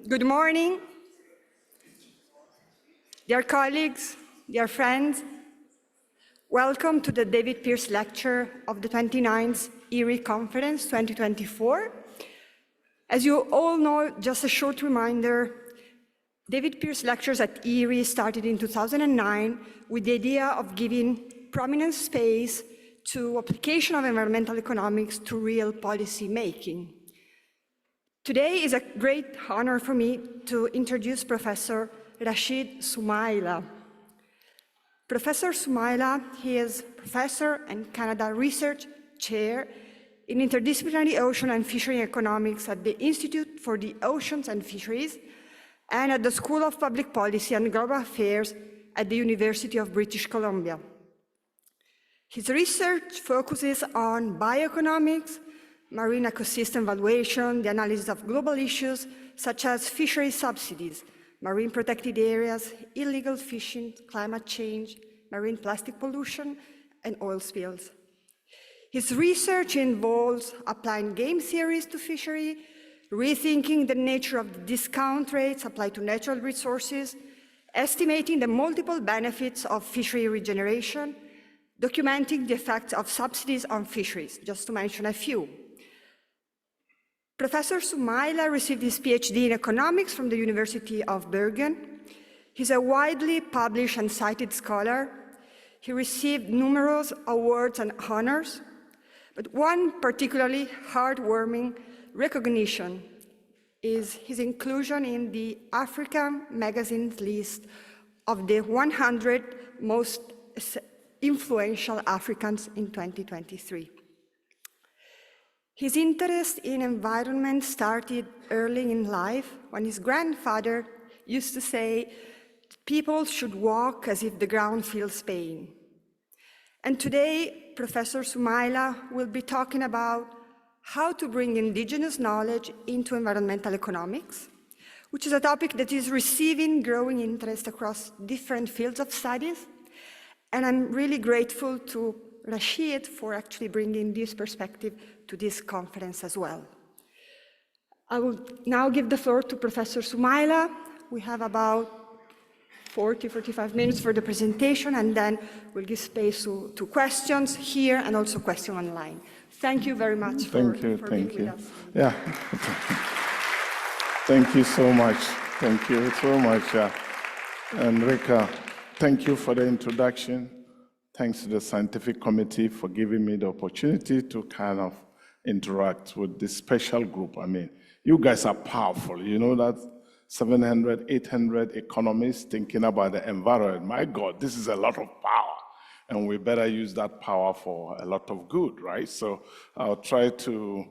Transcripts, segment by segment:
Good morning, dear colleagues, dear friends. Welcome to the David Pearce Lecture of the 29th ERI Conference 2024. As you all know, just a short reminder, David Pearce Lectures at ERI started in 2009 with the idea of giving prominent space to application of environmental economics to real policy making. Today is a great honor for me to introduce Professor Rashid Sumaila. Professor Sumaila, he is Professor and Canada Research Chair in Interdisciplinary Ocean and Fishery Economics at the Institute for the Oceans and Fisheries and at the School of Public Policy and Global Affairs at the University of British Columbia. His research focuses on bioeconomics, marine ecosystem valuation, the analysis of global issues such as fishery subsidies, marine protected areas, illegal fishing, climate change, marine plastic pollution, and oil spills. His research involves applying game theories to fishery, rethinking the nature of the discount rates applied to natural resources, estimating the multiple benefits of fishery regeneration, documenting the effects of subsidies on fisheries, just to mention a few. Professor Sumaila received his PhD in economics from the University of Belgium. He's a widely published and cited scholar. He received numerous awards and honors, but one particularly heartwarming recognition is his inclusion in the African magazine's list of the 100 most influential Africans in 2023. His interest in environment started early in life when his grandfather used to say, people should walk as if the ground feels pain. And today, Professor Sumaila will be talking about how to bring indigenous knowledge into environmental economics, which is a topic that is receiving growing interest across different fields of studies. And I'm really grateful to Rashid for actually bringing this perspective to this conference as well. I will now give the floor to Professor Sumaila. We have about 45 minutes for the presentation, and then we'll give space to questions here and also questions online. Thank you very much for being with us. Yeah. Thank you so much. Thank you so much. Enrica, thank you for the introduction. Thanks to the scientific committee for giving me the opportunity to kind of interact with this special group. I mean, you guys are powerful. You know that 700, 800 economists thinking about the environment. My God, this is a lot of power. And we better use that power for a lot of good, right? So I'll try to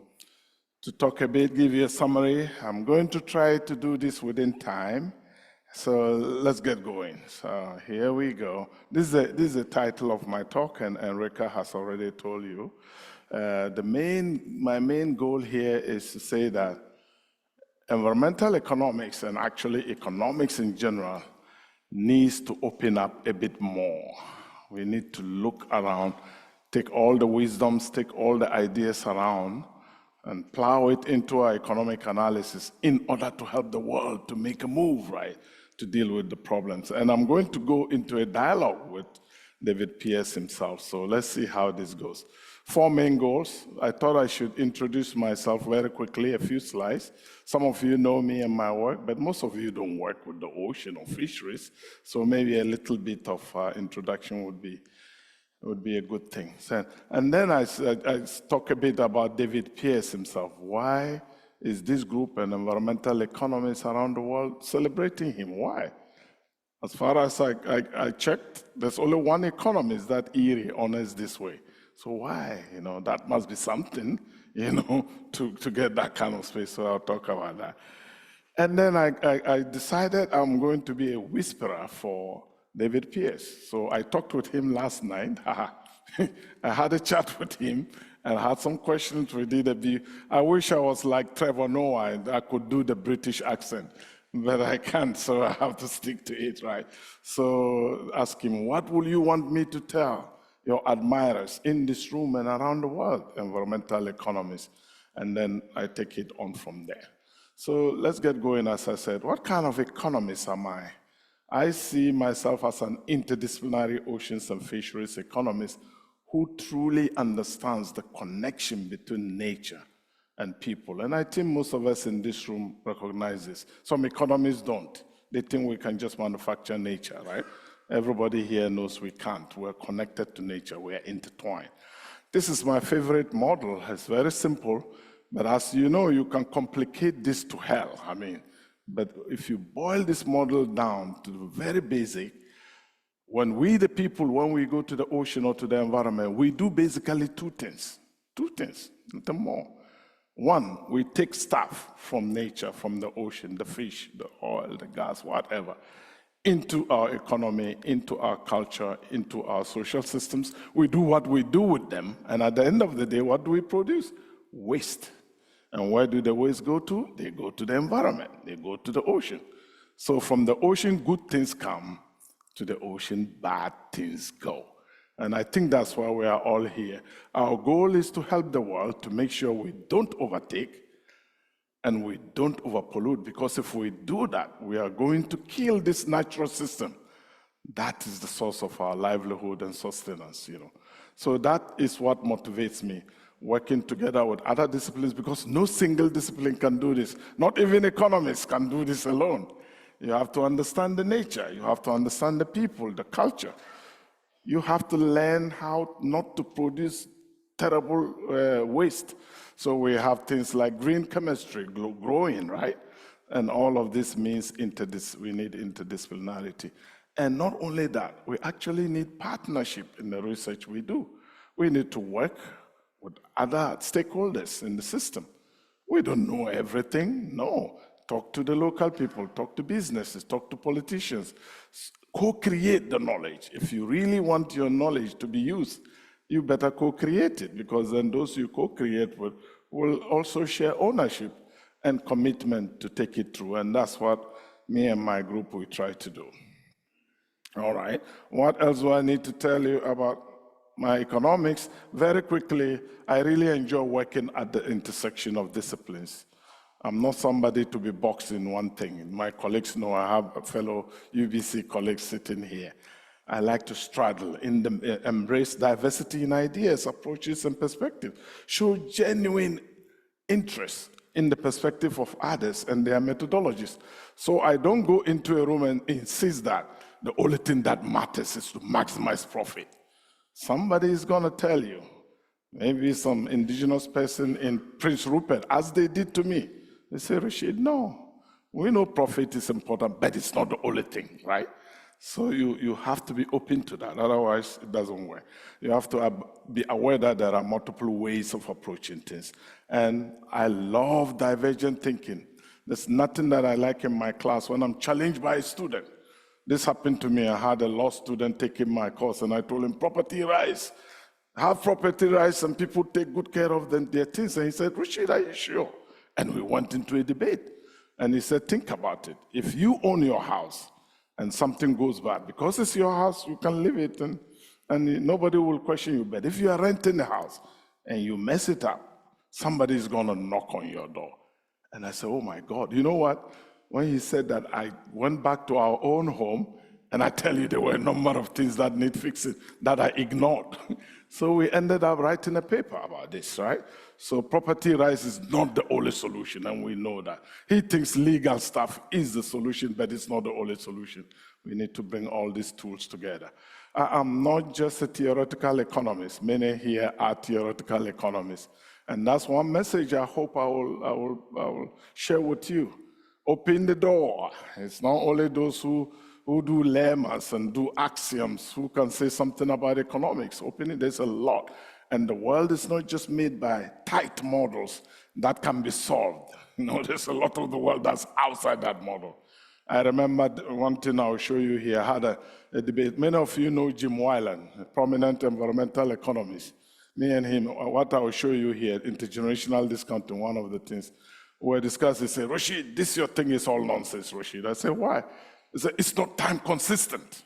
talk a bit, give you a summary. I'm going to try to do this within time. So let's get going. So here we go. This is the title of my talk, and Enrica has already told you. My main goal here is to say that environmental economics, and actually economics in general, needs to open up a bit more. We need to look around, take all the wisdoms, take all the ideas around, and plow it into our economic analysis in order to help the world to make a move, right, to deal with the problems. And I'm going to go into a dialogue with David Pearce himself. So let's see how this goes. 4 main goals. I thought I should introduce myself very quickly, a few slides. Some of you know me and my work, but most of you don't work with the ocean or fisheries. So maybe a little bit of introduction would be a good thing. So, and then I talk a bit about David Pearce himself. Why is this group and environmental economists around the world celebrating him? Why? As far as I checked, there's only one economist that ERI honors this way. So why? You know, that must be something, you know, to get that kind of space. So I'll talk about that. And then I decided I'm going to be a whisperer for David Pearce. So I talked with him last night. I had a chat with him and I had some questions. We did a view. I wish I was like Trevor Noah and I could do the British accent, but I can't, so I have to stick to it, right? So ask him, what will you want me to tell your admirers in this room and around the world, environmental economists? And then I take it on from there. So let's get going, as I said. What kind of economist am I? I see myself as an interdisciplinary oceans and fisheries economist who truly understands the connection between nature and people. And I think most of us in this room recognize this. Some economists don't. They think we can just manufacture nature, right? Everybody here knows we can't. We're connected to nature. We're intertwined. This is my favorite model. It's very simple, but as you know, you can complicate this to hell. But if you boil this model down to the very basic, when we, the people, when we go to the ocean or to the environment, we do basically two things, nothing more. One, we take stuff from nature, from the ocean, the fish, the oil, the gas, whatever, into our economy, into our culture, into our social systems. We do what we do with them, and at the end of the day, what do we produce? Waste. And where do the waste go to? They go to the environment, they go to the ocean. So from the ocean, good things come, to the ocean, bad things go. And I think that's why we are all here. Our goal is to help the world to make sure we don't overtake and we don't overpollute, because if we do that, we are going to kill this natural system. That is the source of our livelihood and sustenance, So that is what motivates me, working together with other disciplines, because no single discipline can do this. Not even economists can do this alone. You have to understand the nature. You have to understand the people, the culture. You have to learn how not to produce terrible waste. So we have things like green chemistry growing, right? And all of this means we need interdisciplinarity. And not only that, we actually need partnership in the research we do. We need to work with other stakeholders in the system. We don't know everything, no. Talk to the local people, talk to businesses, talk to politicians. Co-create the knowledge. If you really want your knowledge to be used, you better co-create it, because then those you co-create with will also share ownership and commitment to take it through. And that's what me and my group will try to do. All right, what else do I need to tell you about my economics? Very quickly, I really enjoy working at the intersection of disciplines. I'm not somebody to be boxed in one thing. My colleagues know I have a fellow UBC colleagues sitting here. I like to straddle, embrace diversity in ideas, approaches, and perspectives. Show genuine interest in the perspective of others and their methodologies. So I don't go into a room and insist that the only thing that matters is to maximize profit. Somebody is going to tell you, maybe some indigenous person in Prince Rupert, as they did to me. They say, Rashid, no, we know profit is important, but it's not the only thing, right? So you have to be open to that, otherwise it doesn't work. You have to be aware that there are multiple ways of approaching things. And I love divergent thinking. There's nothing that I like in my class when I'm challenged by a student. This happened to me. I had a law student taking my course, and I told him, property rights. Have property rights, and people take good care of their things. And he said, Rashid, are you sure? And we went into a debate. And he said, think about it. If you own your house and something goes bad, because it's your house, you can live it, and nobody will question you. But if you are renting the house and you mess it up, somebody is going to knock on your door. And I said, oh my God. You know what? When he said that, I went back to our own home, and I tell you, there were a number of things that need fixing that I ignored. So we ended up writing a paper about this, right? So property rights is not the only solution, and we know that. He thinks legal stuff is the solution, but it's not the only solution. We need to bring all these tools together. I'm not just a theoretical economist. Many here are theoretical economists. And that's one message I hope I will share with you. Open the door. It's not only those who do lemmas and do axioms who can say something about economics. Open it, there's a lot. And the world is not just made by tight models that can be solved. There's a lot of the world that's outside that model. I remember one thing I'll show you here. I had a debate. Many of you know Jim Wyland, a prominent environmental economist. Me and him, what I will show you here, intergenerational discounting, one of the things we're discussing. He said, Rashid, this your thing is all nonsense, Rashid. I said, why? He said, it's not time consistent.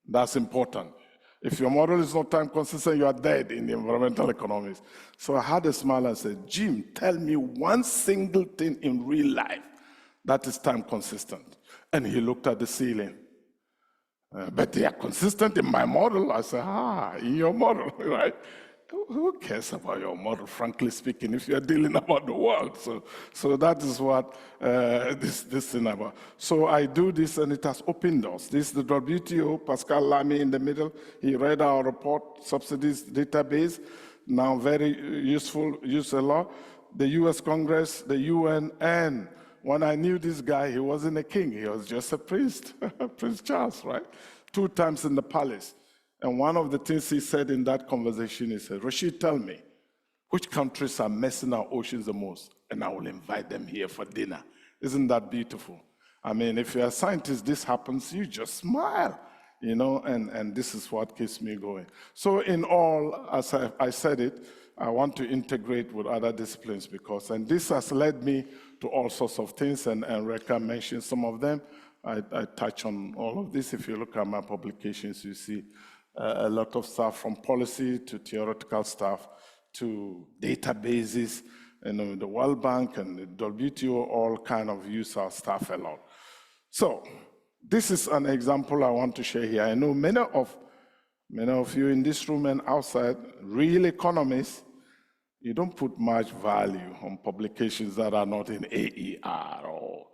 That's important. If your model is not time consistent, you are dead in the environmental economics. So I had a smile and said, Jim, tell me one single thing in real life that is time consistent. And he looked at the ceiling. But they are consistent in my model. I said, in your model, right? Who cares about your model, frankly speaking, if you're dealing about the world? So that is what this thing about. So I do this, and it has opened doors. This is the WTO, Pascal Lamy in the middle. He read our report, subsidies database, now very useful, used a lot. The US Congress, the UN, and when I knew this guy, he wasn't a king, he was just a priest, Prince Charles, right? 2 times in the palace. And one of the things he said in that conversation, he said, Rashid, tell me, which countries are messing our oceans the most? And I will invite them here for dinner. Isn't that beautiful? I mean, if you're a scientist, this happens, you just smile, you know, and this is what keeps me going. So in all, as I said it, I want to integrate with other disciplines because, and this has led me to all sorts of things, and Reka mentioned some of them. I touch on all of this. If you look at my publications, you see a lot of stuff from policy to theoretical stuff to databases, and the World Bank and the WTO all kind of use our stuff a lot. So this is an example I want to share here. I know many of you in this room and outside, real economists, you don't put much value on publications that are not in AER or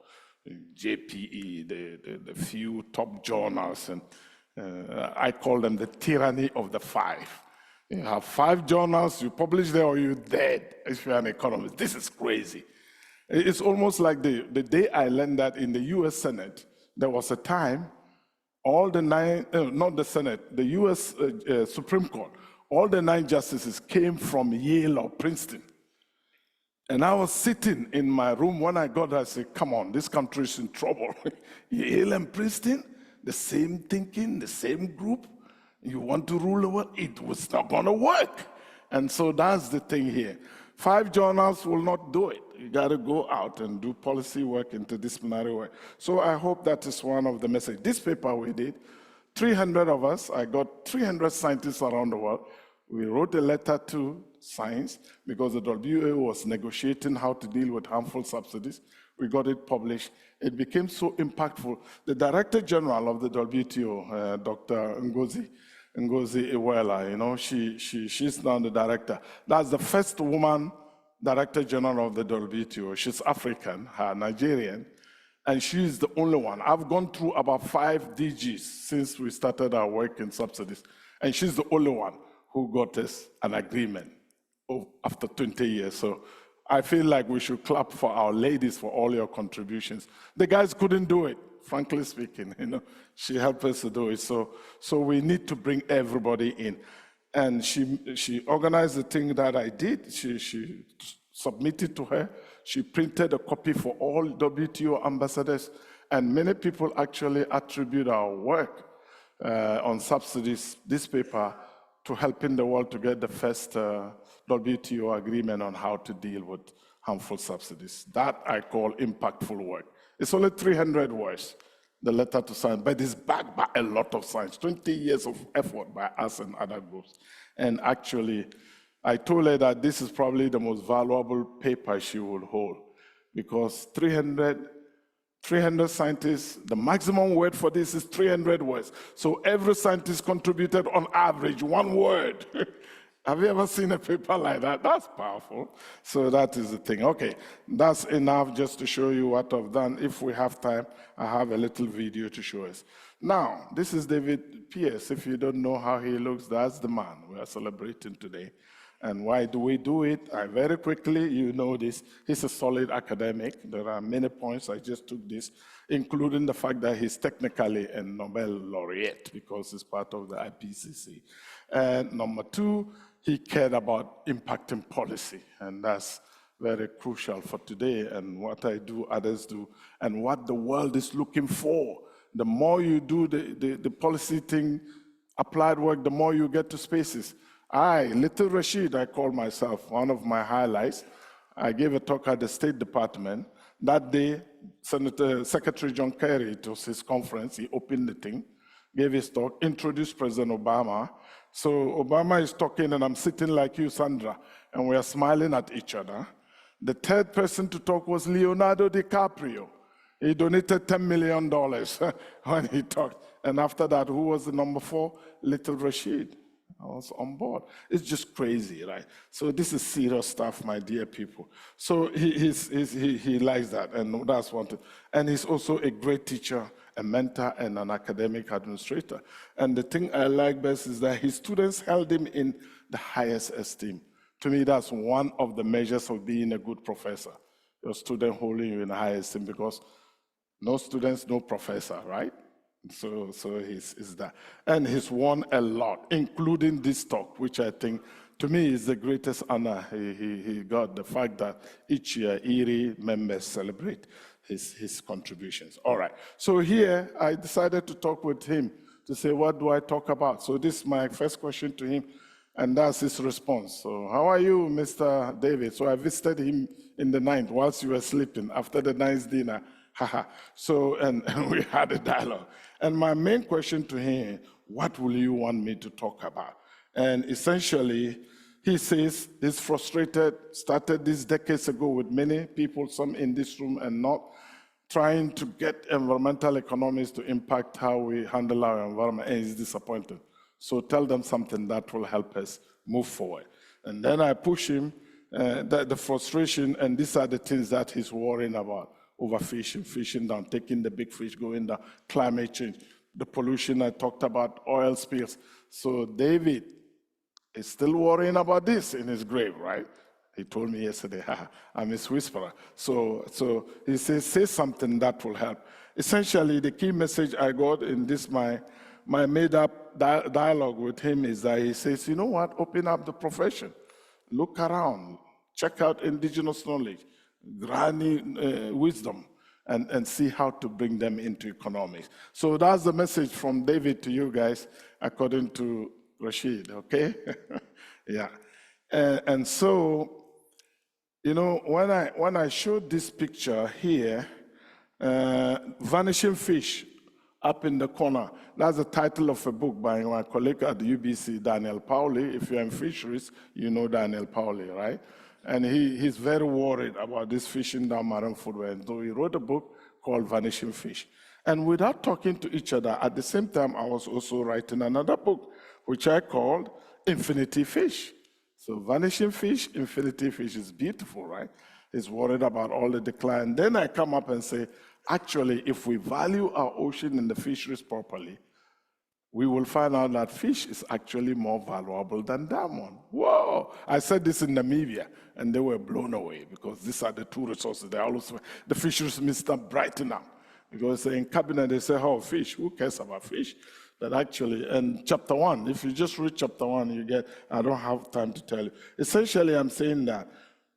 JPE, the few top journals, and I call them the tyranny of the 5. You have 5 journals, you publish there or you're dead if you're an economist. This is crazy. It's almost like the day I learned that in the US Senate, there was a time, all the 9, not the Senate, the US Supreme Court, all the 9 justices came from Yale or Princeton. And I was sitting in my room when I got there, I said, come on, this country is in trouble. Yale and Princeton, the same thinking, the same group. You want to rule the world? It was not going to work. And so that's the thing here. 5 journals will not do it. You got to go out and do policy work, interdisciplinary work. So I hope that is one of the messages. This paper we did, 300 of us, I got 300 scientists around the world. We wrote a letter to science because the WA was negotiating how to deal with harmful subsidies. We got it published. It became so impactful. The Director General of the WTO, Dr. Ngozi Iweala, you know, she's now the director. That's the first woman Director General of the WTO. She's African, her Nigerian, and she's the only one. I've gone through about 5 DGs since we started our work in subsidies, and she's the only one who got us an agreement after 20 years. So I feel like we should clap for our ladies for all your contributions. The guys couldn't do it, frankly speaking. You know, she helped us to do it. So we need to bring everybody in. And she organized the thing that I did. She submitted to her. She printed a copy for all WTO ambassadors. And many people actually attribute our work on subsidies, this paper, to helping the world to get the first WTO agreement on how to deal with harmful subsidies. That I call impactful work. It's only 300 words, the letter to science, but it's backed by a lot of science, 20 years of effort by us and other groups. And actually, I told her that this is probably the most valuable paper she would hold, because 300 scientists, the maximum word for this is 300 words. So every scientist contributed on average 1 word. Have you ever seen a paper like that? That's powerful. So that is the thing. Okay, that's enough just to show you what I've done. If we have time, I have a little video to show us. Now, this is David Pearce. If you don't know how he looks, that's the man we are celebrating today. And why do we do it? Very quickly, you know this. He's a solid academic. There are many points. I just took this, including the fact that he's technically a Nobel laureate because he's part of the IPCC. And number 2, he cared about impacting policy. And that's very crucial for today and what I do, others do, and what the world is looking for. The more you do the policy thing, applied work, the more you get to spaces. Little Rashid, I call myself, one of my highlights. I gave a talk at the State Department. That day, Secretary John Kerry, it was his conference, he opened the thing. gave his talk, introduced President Obama. So Obama is talking, and I'm sitting like you, Sandra, and we are smiling at each other. The third person to talk was Leonardo DiCaprio. He donated $10 million when he talked. And after that, who was the number 4? Little Rashid. I was on board. It's just crazy, right? So this is serious stuff, my dear people. So he likes that, and that's one thing. And he's also a great teacher, a mentor, and an academic administrator. And the thing I like best is that his students held him in the highest esteem. To me, that's one of the measures of being a good professor. Your student holding you in high esteem, because no students, no professor, right? So he's that. And he's won a lot, including this talk, which I think, to me, is the greatest honor he got, the fact that each year ERI members celebrate his contributions. All right, so here I decided to talk with him to say, what do I talk about? So this is my first question to him, and that's his response. So how are you, Mr. David? So I visited him in the night whilst you were sleeping after the night's dinner. So, and we had a dialogue. And my main question to him, what will you want me to talk about? And essentially, he says he's frustrated, started this decades ago with many people, some in this room and not, trying to get environmental economics to impact how we handle our environment, and he's disappointed. So tell them something that will help us move forward. And then I push him, the frustration, and these are the things that he's worrying about. Overfishing, fishing down, taking the big fish, going down, climate change, the pollution I talked about, oil spills. So David is still worrying about this in his grave, right? He told me yesterday, I'm his whisperer. So he says, say something that will help. Essentially, the key message I got in this, my made-up dialogue with him is that he says, you know what, open up the profession. Look around, check out indigenous knowledge, granny wisdom, and see how to bring them into economics. So that's the message from David to you guys, according to Rashid, okay? Yeah. And so, you know, when I showed this picture here, Vanishing Fish, up in the corner, that's the title of a book by my colleague at the UBC, Daniel Pauli. If you're in fisheries, you know Daniel Pauli, right? And he's very worried about this fishing down marine foodway. And so he wrote a book called Vanishing Fish. And without talking to each other, at the same time, I was also writing another book, which I called Infinity Fish. So Vanishing Fish, Infinity Fish is beautiful, right? He's worried about all the decline. Then I come up and say, actually, if we value our ocean and the fisheries properly, we will find out that fish is actually more valuable than diamond. Whoa! I said this in Namibia, and they were blown away, because these are the two resources. They always, the fisheries minister brighten up, because in cabinet they say, oh, fish, who cares about fish? But actually, and chapter 1, if you just read chapter 1, you get, I don't have time to tell you. Essentially, I'm saying that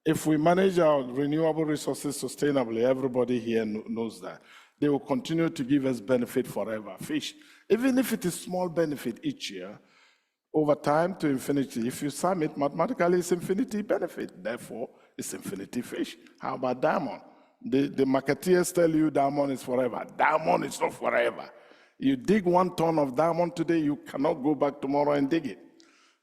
if we manage our renewable resources sustainably, everybody here knows that, they will continue to give us benefit forever. Fish, even if it is small benefit each year, over time to infinity, if you sum it mathematically, it's infinity benefit. Therefore, it's infinity fish. How about diamond? The marketeers tell you diamond is forever. Diamond is not forever. You dig 1 ton of diamond today, you cannot go back tomorrow and dig it.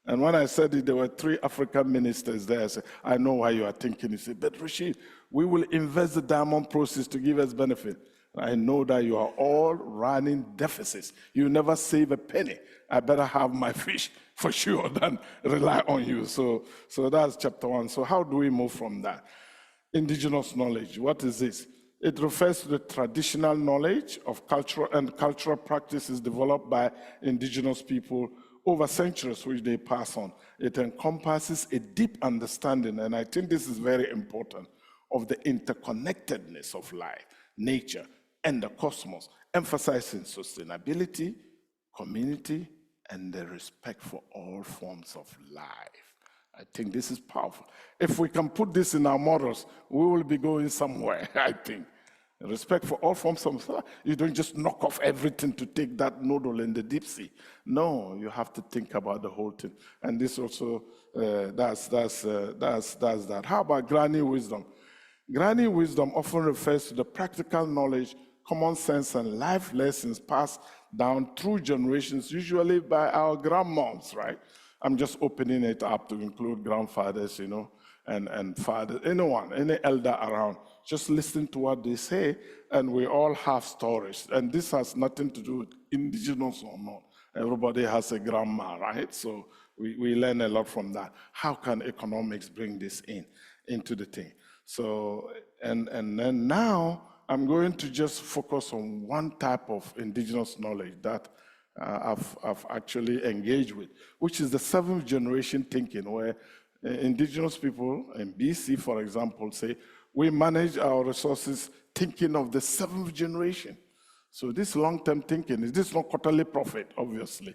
And when I said it, there were 3 African ministers there. I said, I know why you are thinking. He said, but Rashid, we will invest the diamond proceeds to give us benefit. I know that you are all running deficits. You never save a penny. I better have my fish for sure than rely on you. So that's chapter 1. So how do we move from that? Indigenous knowledge, what is this? It refers to the traditional knowledge of cultural practices developed by indigenous people over centuries, which they pass on. It encompasses a deep understanding, and I think this is very important, of the interconnectedness of life, nature, and the cosmos, emphasizing sustainability, community, and the respect for all forms of life. I think this is powerful. If we can put this in our models, we will be going somewhere, I think. Respect for all forms of life. You don't just knock off everything to take that noodle in the deep sea. No, you have to think about the whole thing. And this also, that's that. How about granny wisdom? Granny wisdom often refers to the practical knowledge common sense and life lessons passed down through generations, usually by our grandmoms, right? I'm just opening it up to include grandfathers, you know, and fathers, anyone, any elder around. Just listen to what they say, and we all have stories. And this has nothing to do with indigenous or not. Everybody has a grandma, right? So we learn a lot from that. How can economics bring this into the thing? So, and then now, I'm going to just focus on one type of indigenous knowledge that I've actually engaged with, which is the seventh generation thinking, where indigenous people in BC, for example, say, we manage our resources thinking of the seventh generation. So this long-term thinking, this is not quarterly profit, obviously.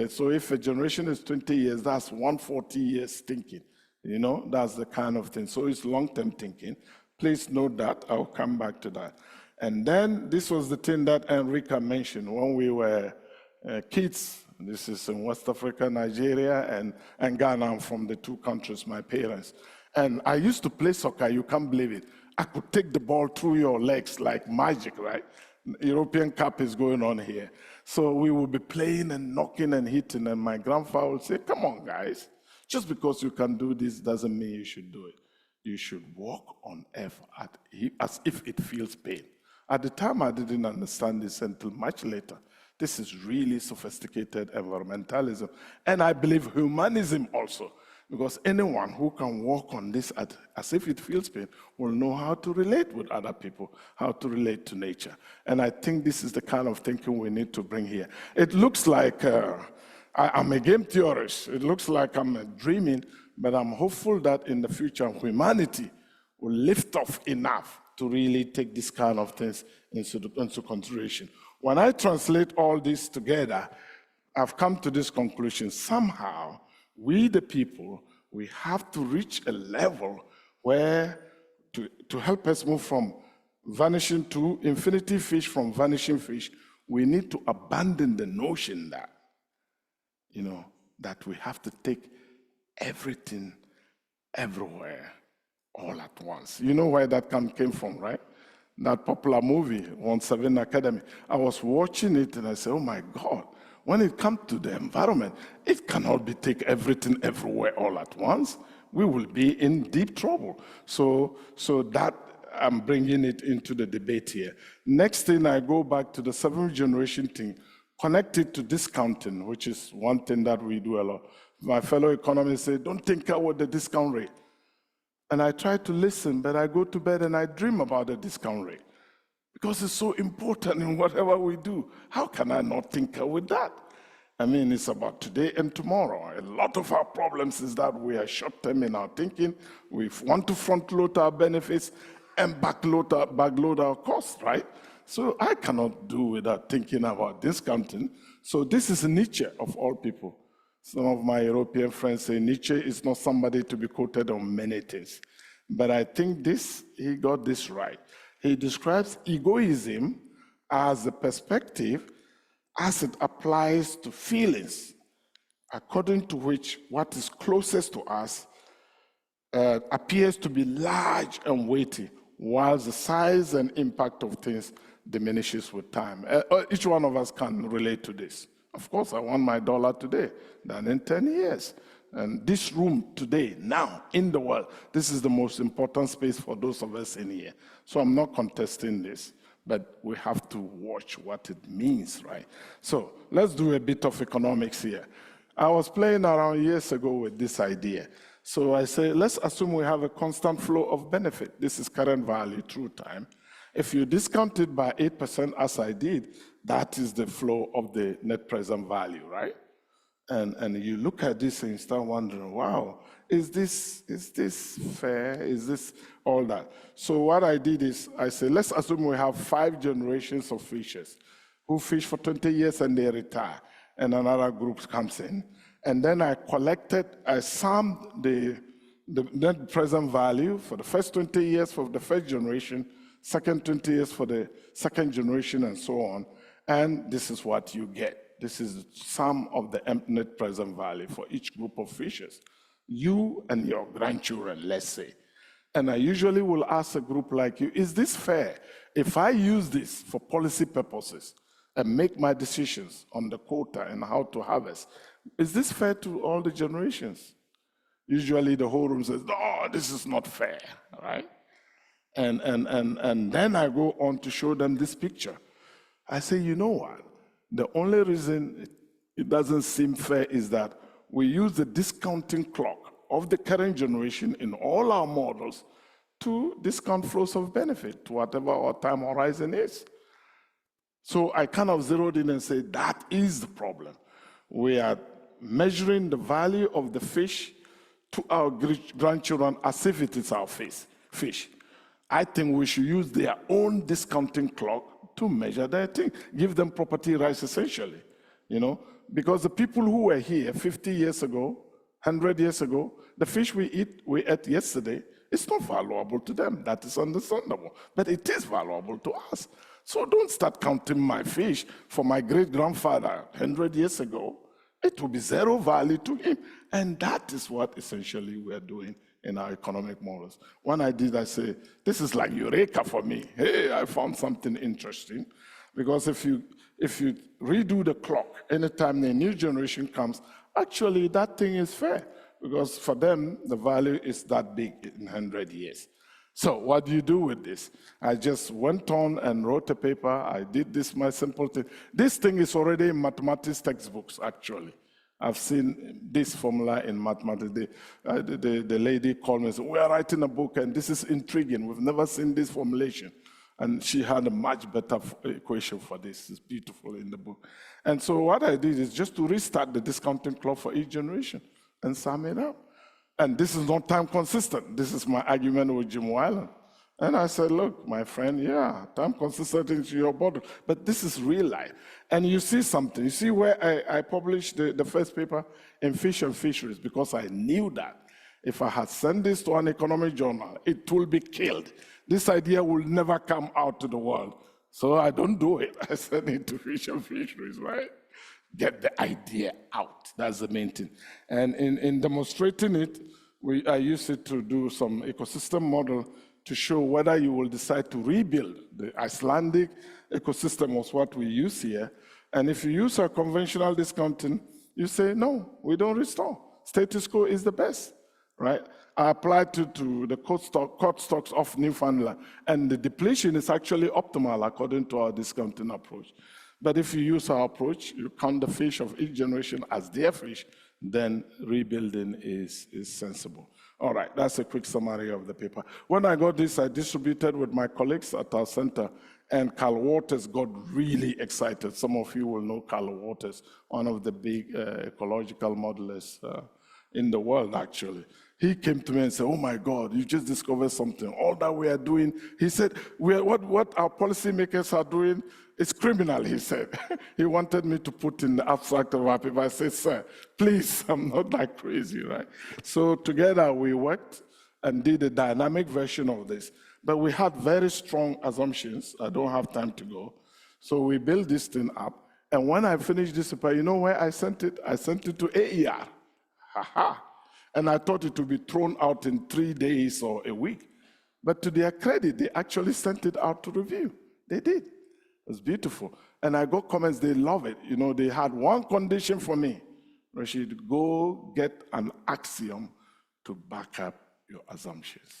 So if a generation is 20 years, that's 140 years thinking. You know, that's the kind of thing. So it's long-term thinking. Please note that. I'll come back to that. And then this was the thing that Enrica mentioned when we were kids. This is in West Africa, Nigeria, and Ghana. I'm from the two countries, my parents. And I used to play soccer, you can't believe it. I could take the ball through your legs like magic, right? European Cup is going on here. So we would be playing and knocking and hitting, and my grandfather would say, come on, guys. Just because you can do this doesn't mean you should do it. You should walk on earth as if it feels pain. At the time, I didn't understand this until much later. This is really sophisticated environmentalism. And I believe humanism also, because anyone who can walk on this as if it feels pain will know how to relate with other people, how to relate to nature. And I think this is the kind of thinking we need to bring here. It looks like I'm a game theorist. It looks like I'm dreaming, but I'm hopeful that in the future, humanity will lift off enough to really take this kind of things into consideration. When I translate all this together, I've come to this conclusion. Somehow, we the people, we have to reach a level where to help us move from vanishing to infinity fish, from vanishing fish, we need to abandon the notion that, you know, that we have to take everything everywhere all at once. You know where that came from, right? That popular movie, 17 Academy. I was watching it and I said, oh my God, when it comes to the environment, it cannot be take everything everywhere all at once. We will be in deep trouble. So that I'm bringing it into the debate here. Next thing, I go back to the seventh generation thing, connected to discounting, which is one thing that we do a lot. My fellow economists say, don't think about the discount rate. And I try to listen, but I go to bed and I dream about the discount rate because it's so important in whatever we do. How can I not tinker with that? I mean, it's about today and tomorrow. A lot of our problems is that we are short-term in our thinking. We want to front-load our benefits and backload our costs, right? So I cannot do without thinking about discounting. So this is Nietzsche of all people. Some of my European friends say Nietzsche is not somebody to be quoted on many things. But I think he got this right. He describes egoism as a perspective as it applies to feelings, according to which what is closest to us appears to be large and weighty, while the size and impact of things diminishes with time. Each one of us can relate to this. Of course, I want my dollar today, than in 10 years. And this room today, now, in the world, this is the most important space for those of us in here. So I'm not contesting this, but we have to watch what it means, right? So let's do a bit of economics here. I was playing around years ago with this idea. So I say, let's assume we have a constant flow of benefit. This is current value through time. If you discount it by 8%, as I did, that is the flow of the net present value, right? And you look at this and you start wondering, wow, is this fair? Is this all that? So what I did is, I said, let's assume we have 5 generations of fishers who fish for 20 years and they retire, and another group comes in. And then I summed the net present value for the first 20 years for the first generation, second 20 years for the second generation, and so on. And this is what you get. This is the sum of the net present value for each group of fishers. You and your grandchildren, let's say. And I usually will ask a group like you, is this fair? If I use this for policy purposes and make my decisions on the quota and how to harvest, is this fair to all the generations? Usually the whole room says, no, this is not fair, right? And then I go on to show them this picture. I say, you know what? The only reason it doesn't seem fair is that we use the discounting clock of the current generation in all our models to discount flows of benefit to whatever our time horizon is. So I kind of zeroed in and said, that is the problem. We are measuring the value of the fish to our grandchildren as if it is our fish. I think we should use their own discounting clock to measure their thing, give them property rights essentially, because the people who were here 50 years ago, 100 years ago, the fish we ate yesterday, it's not valuable to them. That is understandable, but it is valuable to us. So don't start counting my fish for my great-grandfather 100 years ago. It will be zero value to him. And that is what essentially we're doing in our economic models. When I did, I say, this is like eureka for me. Hey, I found something interesting. Because if you redo the clock, anytime a new generation comes, actually that thing is fair. Because for them, the value is that big in 100 years. So what do you do with this? I just went on and wrote a paper. I did this, my simple thing. This thing is already in mathematics textbooks, actually. I've seen this formula in mathematics. The lady called me and said, we are writing a book, and this is intriguing. We've never seen this formulation. And she had a much better equation for this. It's beautiful in the book. And so what I did is just to restart the discounting clock for each generation and sum it up. And this is not time consistent. This is my argument with Jim Weiland. And I said, look, my friend, yeah, time consistent is your body, but this is real life. And you see something. You see where I published the first paper in Fish and Fisheries, because I knew that if I had sent this to an economic journal, it will be killed. This idea will never come out to the world. So I don't do it. I send it to Fish and Fisheries, right? Get the idea out. That's the main thing. And in demonstrating it, I used it to do some ecosystem model to show whether you will decide to rebuild. The Icelandic ecosystem was what we use here. And if you use a conventional discounting, you say, no, we don't restore. Status quo is the best, right? I applied to the cod stocks of Newfoundland, and the depletion is actually optimal according to our discounting approach. But if you use our approach, you count the fish of each generation as their fish, then rebuilding is sensible. All right, that's a quick summary of the paper. When I got this, I distributed with my colleagues at our center, and Carl Waters got really excited. Some of you will know Carl Waters, one of the big ecological modelers in the world, actually. He came to me and said, oh my God, you just discovered something. All that we are doing, he said, what our policymakers are doing is criminal, he said. He wanted me to put in the abstract of our paper. I said, sir, please, I'm not that crazy, right? So together we worked and did a dynamic version of this. But we had very strong assumptions. I don't have time to go. So we built this thing up. And when I finished this paper, you know where I sent it? I sent it to AER. Ha-ha. And I thought it would be thrown out in 3 days or a week. But to their credit, they actually sent it out to review. They did. It was beautiful. And I got comments, they love it. You know, they had one condition for me. Rashid, go get an axiom to back up your assumptions.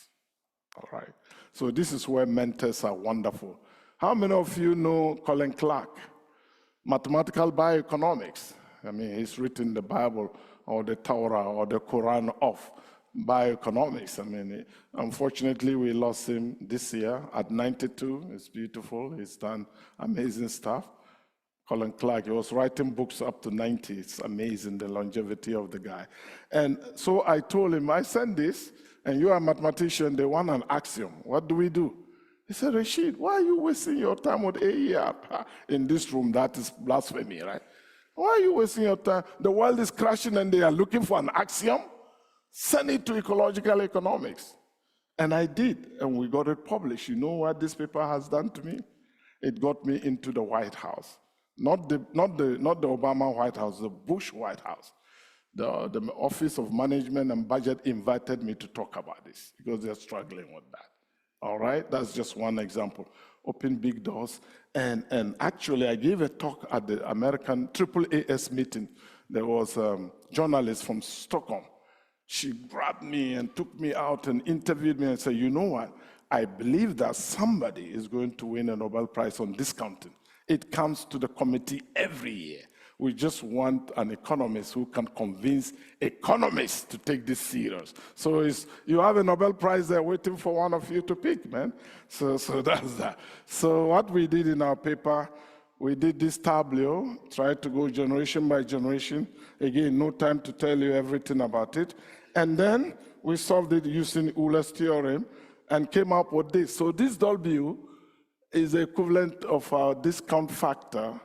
All right. So this is where mentors are wonderful. How many of you know Colin Clark? Mathematical bioeconomics. I mean, he's written the Bible or the Torah or the Quran of bioeconomics. I mean, unfortunately, we lost him this year at 92. It's beautiful. He's done amazing stuff. Colin Clark, he was writing books up to 90. It's amazing, the longevity of the guy. And so I told him, I sent this, and you are a mathematician, they want an axiom. What do we do? He said, Rashid, why are you wasting your time with AER? In this room, that is blasphemy, right? Why are you wasting your time? The world is crashing and they are looking for an axiom. Send it to ecological economics. And I did, and we got it published. You know what this paper has done to me? It got me into the White House. Not the Obama White House, the Bush White House. the Office of Management and Budget invited me to talk about this because they're struggling with that. All right, that's just one example. Open big doors. And actually, I gave a talk at the American AAAS meeting. There was a journalist from Stockholm. She grabbed me and took me out and interviewed me and said, you know what? I believe that somebody is going to win a Nobel Prize on discounting. It comes to the committee every year. We just want an economist who can convince economists to take this serious. So you have a Nobel Prize there waiting for one of you to pick, man. So that's that. So what we did in our paper, we did this tableau, tried to go generation by generation. Again, no time to tell you everything about it. And then we solved it using Euler's theorem and came up with this. So this W is the equivalent of our discount factor,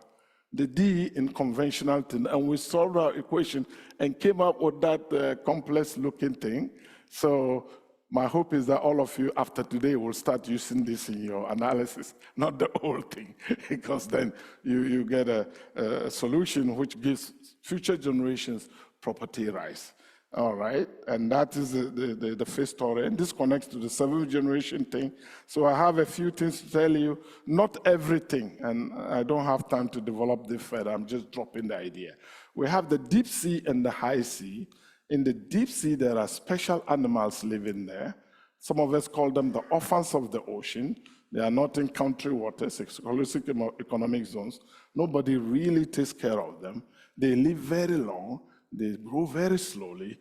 the D in conventional thing, and we solved our equation and came up with that complex looking thing. So my hope is that all of you after today will start using this in your analysis, not the whole thing, because then you get a solution which gives future generations property rights. All right, and that is the first story. And this connects to the seventh generation thing. So I have a few things to tell you, not everything, and I don't have time to develop this further. I'm just dropping the idea. We have the deep sea and the high sea. In the deep sea, there are special animals living there. Some of us call them the orphans of the ocean. They are not in country waters, exclusive economic zones. Nobody really takes care of them. They live very long. They grow very slowly.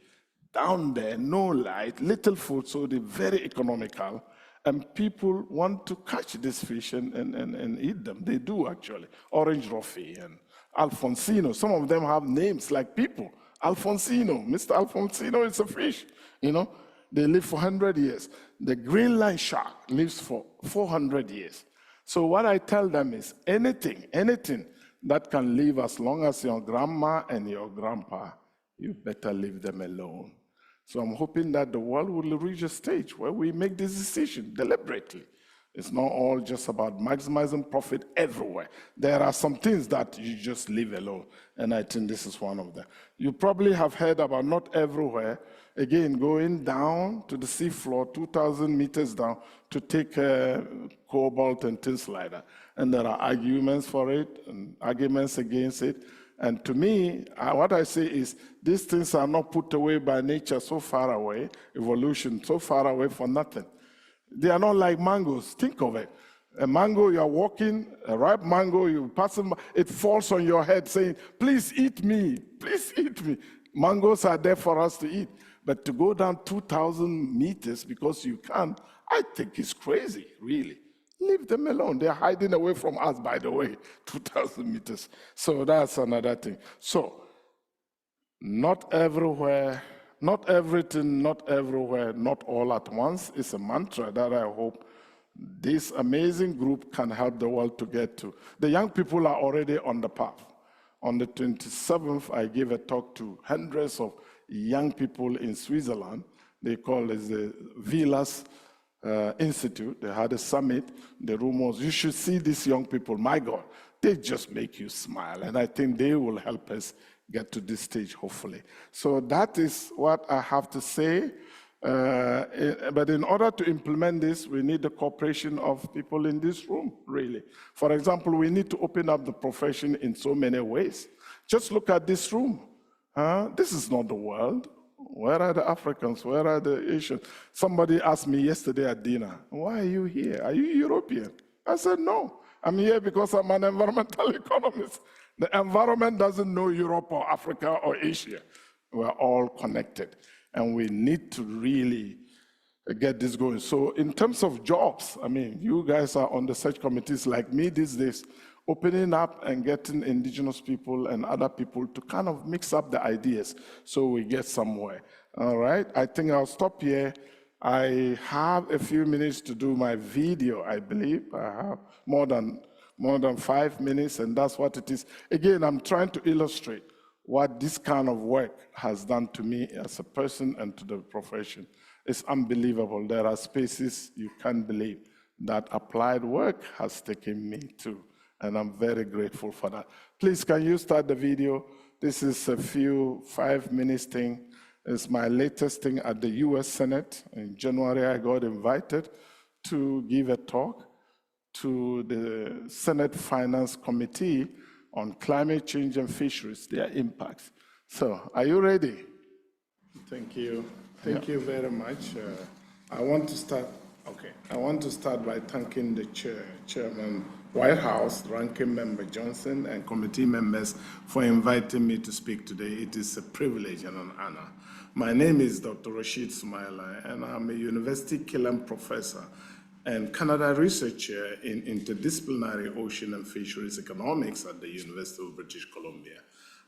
Down there, no light, little food, so they're very economical. And people want to catch this fish and eat them. They do, actually. Orange roughy and Alfonsino. Some of them have names like people. Alfonsino, Mr. Alfonsino is a fish, you know. They live for 100 years. The green line shark lives for 400 years. So what I tell them is anything that can live as long as your grandma and your grandpa, you better leave them alone. So I'm hoping that the world will reach a stage where we make this decision deliberately. It's not all just about maximizing profit everywhere. There are some things that you just leave alone, and I think this is one of them. You probably have heard about not everywhere, again, going down to the seafloor, 2,000 meters down, to take cobalt and things like that. And there are arguments for it and arguments against it. And to me, what I say is these things are not put away by nature so far away, evolution so far away for nothing. They are not like mangoes. Think of it. A mango, you are walking, a ripe mango, you pass it falls on your head saying, please eat me, please eat me. Mangoes are there for us to eat. But to go down 2,000 meters because you can, I think it's crazy, really. Leave them alone. They're hiding away from us, by the way, 2,000 meters. So that's another thing. So, not everywhere, not everything, not everywhere, not all at once is a mantra that I hope this amazing group can help the world to get to. The young people are already on the path. On the 27th, I gave a talk to hundreds of young people in Switzerland. They call it the Villas Institute. They had a summit. The room was, you should see these young people. My God, they just make you smile. And I think they will help us get to this stage, hopefully. So that is what I have to say. But in order to implement this, we need the cooperation of people in this room, really. For example, we need to open up the profession in so many ways. Just look at this room. This is not the world. Where are the Africans? Where are the Asians? Somebody asked me yesterday at dinner, why are you here? Are you European? I said, no. I'm here because I'm an environmental economist. The environment doesn't know Europe or Africa or Asia. We're all connected. And we need to really get this going. So in terms of jobs, I mean, you guys are on the search committees like me these days, opening up and getting indigenous people and other people to kind of mix up the ideas so we get somewhere. All right, I think I'll stop here. I have a few minutes to do my video, I believe. I have more than 5 minutes, and that's what it is. Again, I'm trying to illustrate what this kind of work has done to me as a person and to the profession. It's unbelievable. There are spaces you can't believe that applied work has taken me to. and I'm very grateful for that. Please, can you start the video? This is a 5 minutes thing. It's my latest thing at the US Senate. In January, I got invited to give a talk to the Senate Finance Committee on climate change and fisheries, their impacts. So, are you ready? Thank you. Thank you very much. I want to start by thanking the Chairman White House, Ranking Member Johnson, and committee members for inviting me to speak today. It is a privilege and an honor. My name is Dr. Rashid Sumaila, and I'm a University Killam professor and Canada researcher in interdisciplinary ocean and fisheries economics at the University of British Columbia.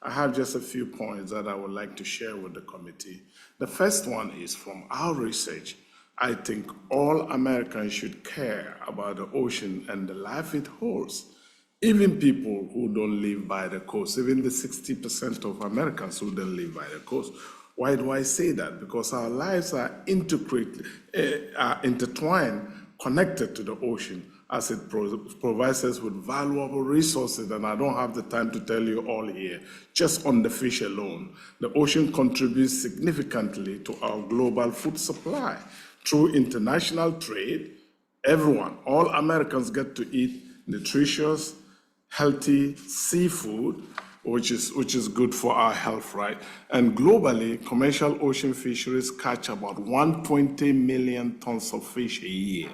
I have just a few points that I would like to share with the committee. The first one is from our research. I think all Americans should care about the ocean and the life it holds. Even people who don't live by the coast, even the 60% of Americans who don't live by the coast. Why do I say that? Because our lives are intertwined, connected to the ocean, as it provides us with valuable resources, and I don't have the time to tell you all here. Just on the fish alone, the ocean contributes significantly to our global food supply. Through international trade, everyone, all Americans get to eat nutritious, healthy seafood, which is good for our health, right? And globally, commercial ocean fisheries catch about 120 million tons of fish a year.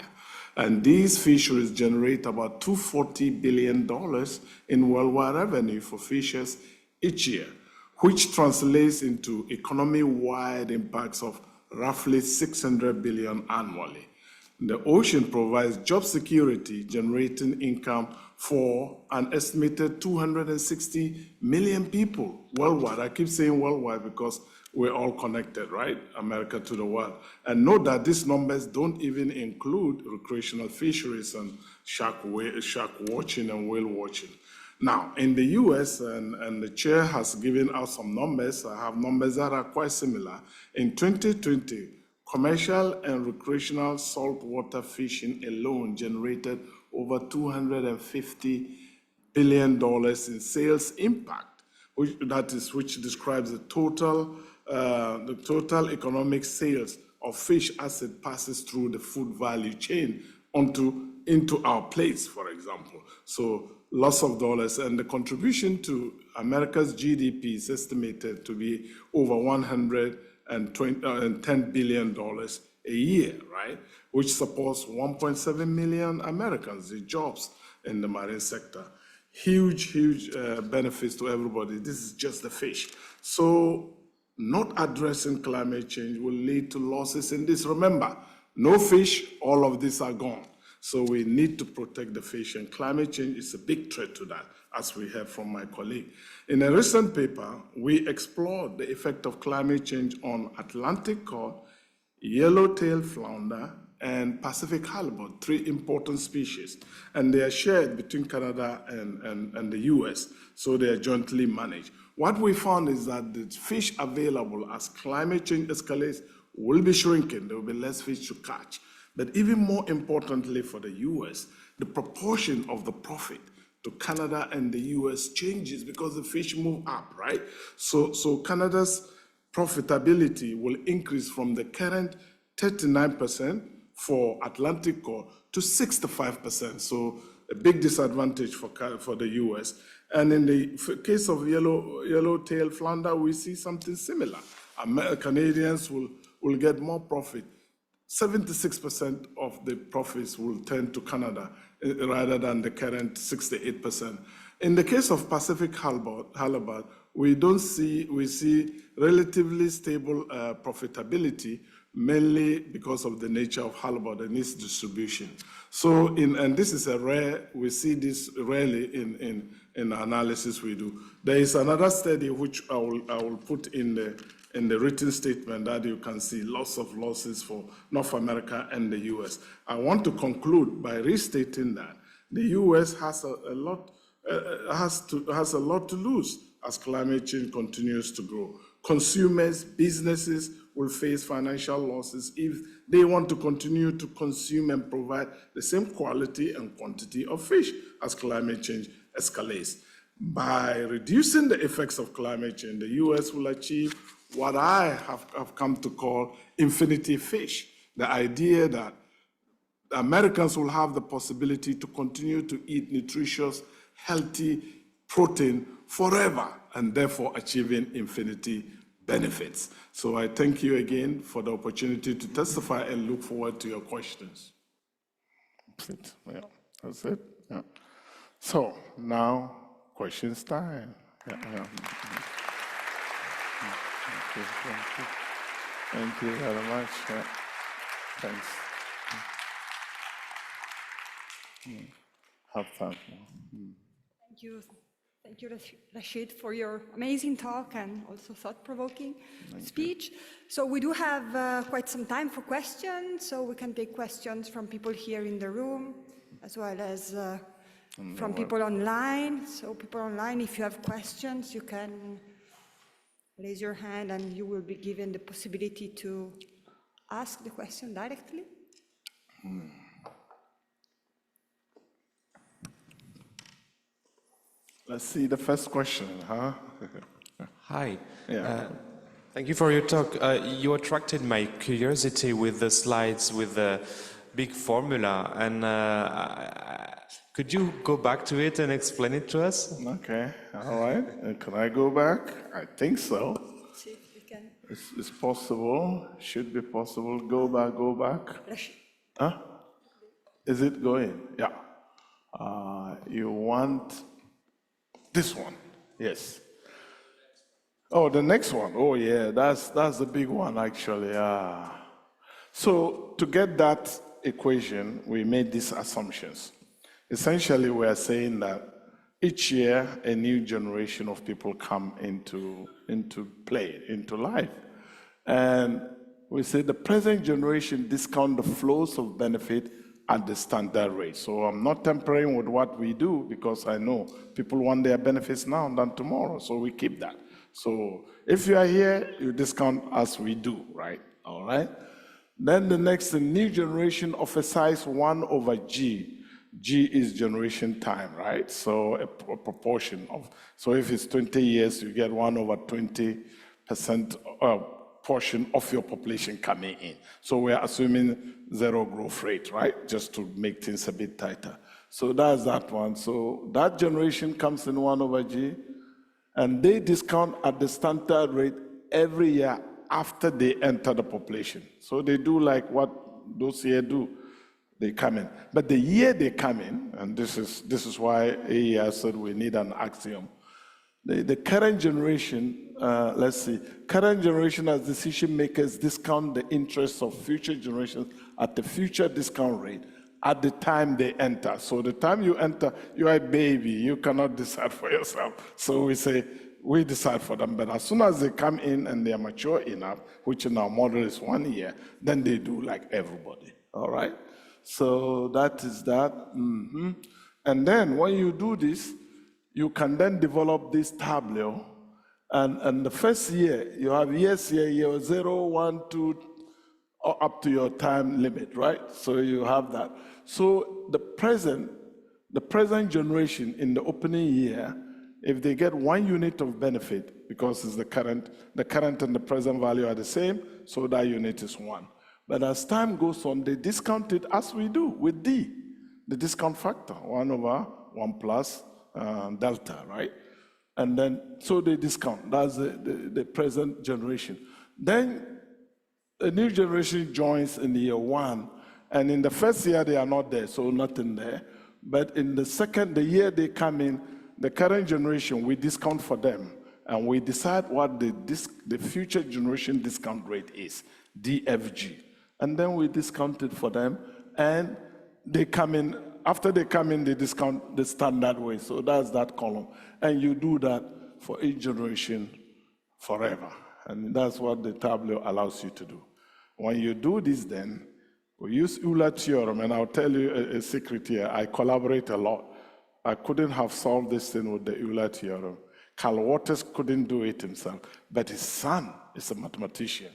And these fisheries generate about $240 billion in worldwide revenue for fishers each year, which translates into economy-wide impacts of roughly $600 billion annually. The ocean provides job security, generating income for an estimated 260 million people worldwide. I keep saying worldwide because we're all connected, right? America to the world. And note that these numbers don't even include recreational fisheries and shark watching and whale watching. Now, in the US, and the chair has given out some numbers, I have numbers that are quite similar. In 2020, commercial and recreational saltwater fishing alone generated over $250 billion in sales impact, which describes the total economic sales of fish as it passes through the food value chain into our plates, for example. So lots of dollars, and the contribution to America's GDP is estimated to be over $110 billion a year, right? Which supports 1.7 million Americans, the jobs in the marine sector. Huge benefits to everybody. This is just the fish. So not addressing climate change will lead to losses in this. Remember, no fish, all of these are gone. So we need to protect the fish, and climate change is a big threat to that, as we heard from my colleague. In a recent paper, we explored the effect of climate change on Atlantic cod, yellowtail flounder, and Pacific halibut, 3 important species. And they are shared between Canada and the US, so they are jointly managed. What we found is that the fish available as climate change escalates will be shrinking. There will be less fish to catch. But even more importantly for the US, the proportion of the profit to Canada and the US changes because the fish move up, right? So Canada's profitability will increase from the current 39% for Atlantic cod to 65%. So a big disadvantage for the US. And in the case of yellowtail flounder, we see something similar. Canadians will get more profit. 76% of the profits will turn to Canada rather than the current 68%. In the case of Pacific halibut, we see relatively stable profitability, mainly because of the nature of halibut and its distribution. So, and this is we see this rarely in analysis we do. There is another study which I will put in the written statement that you can see lots of losses for North America and the US. I want to conclude by restating that the US has a lot to lose as climate change continues to grow. Consumers, businesses will face financial losses if they want to continue to consume and provide the same quality and quantity of fish as climate change escalates. By reducing the effects of climate change, the US will achieve what I have come to call infinity fish, the idea that Americans will have the possibility to continue to eat nutritious, healthy protein forever, and therefore achieving infinity benefits. So I thank you again for the opportunity to testify and look forward to your questions. That's it. Yeah, that's it. Yeah. So now, questions time. Yeah, yeah. Thank you very much. Yeah. Thanks. Have fun. Thank you, Rashid, for your amazing talk and also thought-provoking speech. So we do have quite some time for questions, so we can take questions from people here in the room, as well as from people online. So people online, if you have questions, you can raise your hand and you will be given the possibility to ask the question directly. Let's see the first question, huh? Hi. Yeah. Thank you for your talk. You attracted my curiosity with the slides with the big formula, and could you go back to it and explain it to us? Okay, all right. Can I go back? I think so. See if we can. It's possible, should be possible. Go back. Rashid. Huh? Is it going? Yeah. You want this one? Yes. Oh, the next one. Oh, yeah, that's the big one, actually. So to get that equation, we made these assumptions. Essentially, we are saying that each year, a new generation of people come into play, into life. And we say the present generation discount the flows of benefit at the standard rate. So I'm not tampering with what we do because I know people want their benefits now than tomorrow, so we keep that. So if you are here, you discount as we do, right? All right? Then the next, the new generation of a size 1 over G. G is generation time, right? So a proportion of, so if it's 20 years, you get 1 over 20% portion of your population coming in. So we're assuming 0 growth rate, right? Just to make things a bit tighter. So that's that one. So that generation comes in 1 over G, and they discount at the standard rate every year after they enter the population. So they do like what those here do. They come in. But the year they come in, and this is why AER said we need an axiom. The current generation, current generation as decision makers discount the interests of future generations at the future discount rate at the time they enter. So the time you enter, you are a baby, you cannot decide for yourself. So we say, we decide for them, but as soon as they come in and they are mature enough, which in our model is 1 year, then they do like everybody, all right? So that is that. And then when you do this, you can then develop this tableau. And the first year, you have years here, year 0, 1, 2, up to your time limit, right? So you have that. So the present generation in the opening year, if they get 1 unit of benefit, because it's the current and the present value are the same, so that unit is 1. But as time goes on, they discount it as we do with D, the discount factor, 1 over 1 plus delta, right? And then, so they discount, that's the present generation. Then a new generation joins in year 1, and in the first year they are not there, so nothing there. But in the year they come in, the current generation, we discount for them, and we decide what the future generation discount rate is, DFG. And then we discount it for them, and they come in, after they come in, they discount the standard way, so that's that column. And you do that for each generation forever, and that's what the tableau allows you to do. When you do this then, we use Euler theorem, and I'll tell you a secret here, I collaborate a lot. I couldn't have solved this thing with the Euler theorem. Carl Waters couldn't do it himself, but his son is a mathematician.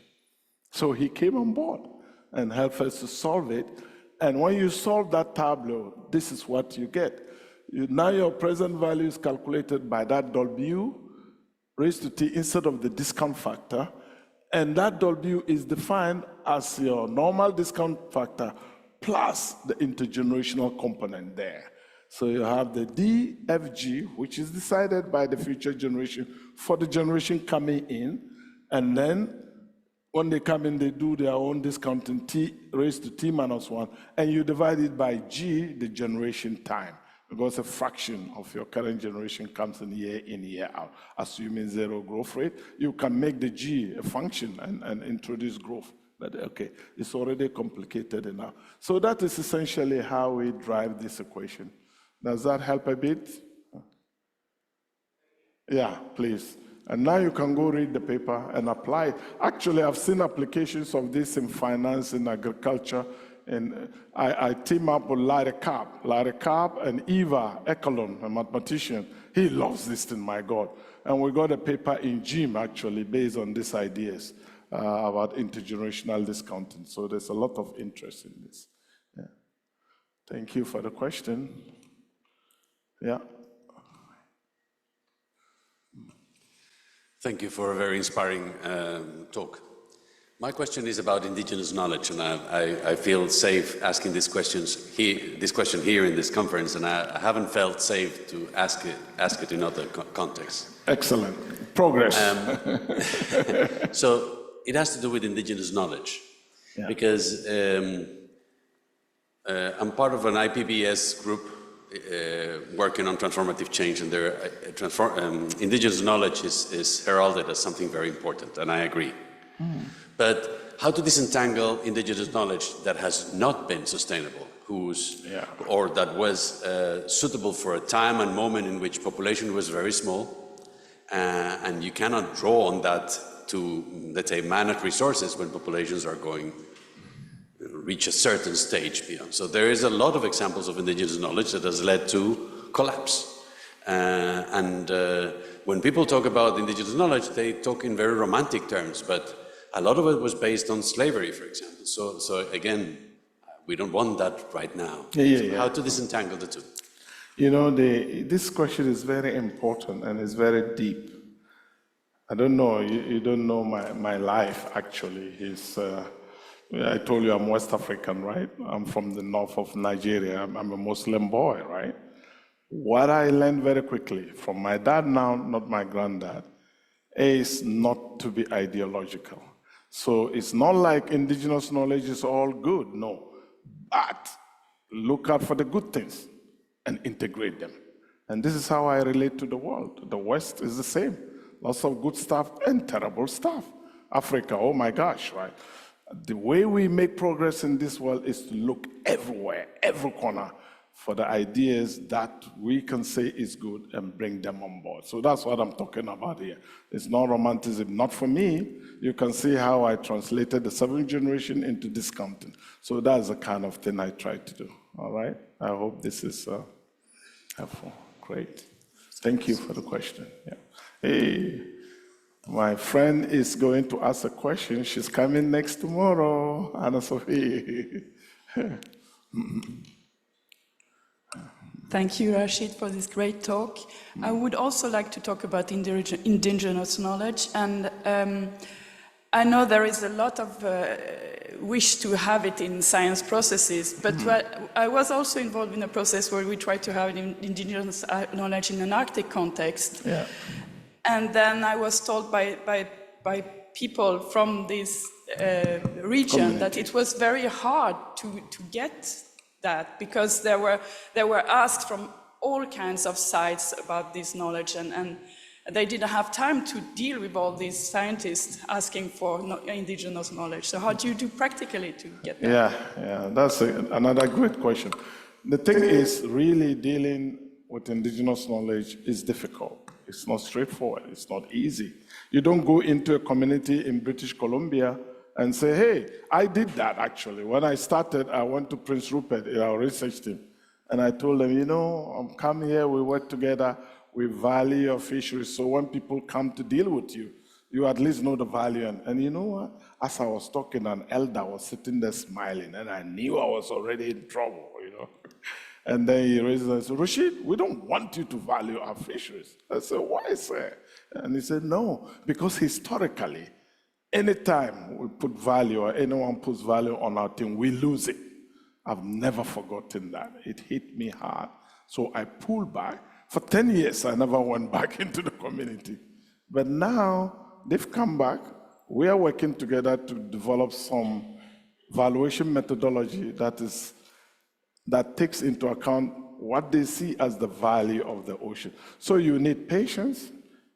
So he came on board and helped us to solve it. And when you solve that tableau, this is what you get. Now your present value is calculated by that W raised to T instead of the discount factor. And that W is defined as your normal discount factor plus the intergenerational component there. So you have the DFG, which is decided by the future generation for the generation coming in. And then when they come in, they do their own discounting T raised to T minus 1. And you divide it by G, the generation time. Because a fraction of your current generation comes in, year out. Assuming zero growth rate, you can make the G a function and introduce growth. But okay, it's already complicated enough. So that is essentially how we drive this equation. Does that help a bit? Yeah, please. And now you can go read the paper and apply it. Actually, I've seen applications of this in finance, in agriculture, and I team up with Larry Carp and Eva Ekelon, a mathematician. He loves this thing, my God. And we got a paper in GYM, actually, based on these ideas about intergenerational discounting. So there's a lot of interest in this. Yeah. Thank you for the question. Yeah. Thank you for a very inspiring talk. My question is about indigenous knowledge, and I feel safe asking this question here in this conference, and I haven't felt safe to ask it in other contexts. Excellent. Progress. So it has to do with indigenous knowledge, because I'm part of an IPBS group working on transformative change, and indigenous knowledge is heralded as something very important, and I agree. But how to disentangle indigenous knowledge that has not been sustainable, or that was suitable for a time and moment in which population was very small, and you cannot draw on that to, let's say, manage resources when populations are reach a certain stage beyond. So there is a lot of examples of indigenous knowledge that has led to collapse. When people talk about indigenous knowledge, they talk in very romantic terms, but a lot of it was based on slavery, for example. So again, we don't want that right now. How to disentangle the two? You know, this question is very important and it's very deep. I don't know, you don't know my life, actually. I told you I'm West African, right? I'm from the north of Nigeria. I'm a Muslim boy, right? What I learned very quickly from my dad now, not my granddad, is not to be ideological. So it's not like indigenous knowledge is all good, no. But look out for the good things and integrate them. And this is how I relate to the world. The West is the same. Lots of good stuff and terrible stuff. Africa, oh my gosh, right? The way we make progress in this world is to look everywhere, every corner, for the ideas that we can say is good and bring them on board. So that's what I'm talking about here. It's not romanticism, not for me. You can see how I translated the 7th generation into discounting. So that's the kind of thing I try to do, all right? I hope this is helpful. Great. Thank you for the question. Yeah. Hey, my friend is going to ask a question. She's coming next tomorrow, Anna Sophie. Thank you, Rashid, for this great talk. I would also like to talk about indigenous knowledge, and I know there is a lot of wish to have it in science processes, but I was also involved in a process where we tried to have indigenous knowledge in an Arctic context. Yeah. And then I was told by people from this region that it was very hard to get that, because there were asks from all kinds of sides about this knowledge, and they didn't have time to deal with all these scientists asking for indigenous knowledge. So how do you do practically to get that? Yeah, that's another great question. The thing is, really dealing with indigenous knowledge is difficult. It's not straightforward. It's not easy. You don't go into a community in British Columbia and say, hey, I did that actually. When I started, I went to Prince Rupert in our research team, and I told them, I'm coming here, we work together, we value your fisheries, so when people come to deal with you, you at least know the value. And you know what? As I was talking, an elder was sitting there smiling, and I knew I was already in trouble, And then he raises and said, Rashid, we don't want you to value our fisheries. I said, why, sir? And he said, no, because historically, anytime we put value or anyone puts value on our thing, we lose it. I've never forgotten that. It hit me hard. So I pulled back. For 10 years, I never went back into the community. But now they've come back. We are working together to develop some valuation methodology that takes into account what they see as the value of the ocean. So you need patience.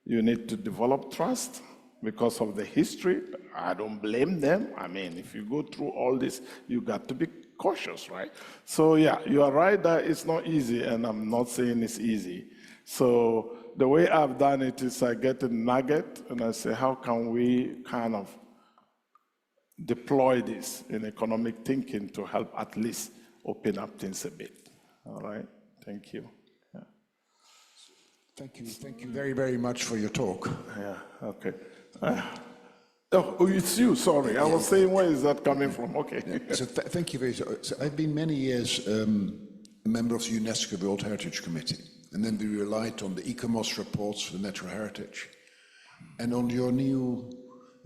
You need to develop trust because of the history. I don't blame them. I mean, if you go through all this, you got to be cautious, right? So yeah, you are right that it's not easy, and I'm not saying it's easy. So the way I've done it is I get a nugget and I say, how can we kind of deploy this in economic thinking to help at least open up things a bit? All right, thank you. Yeah. Thank you very, very much for your talk. Yeah, okay. Oh, it's you, sorry. I was saying, where is that coming from? Okay. So thank you very much. So I've been many years a member of the UNESCO World Heritage Committee, and then we relied on the ICOMOS reports for the natural heritage, and on your new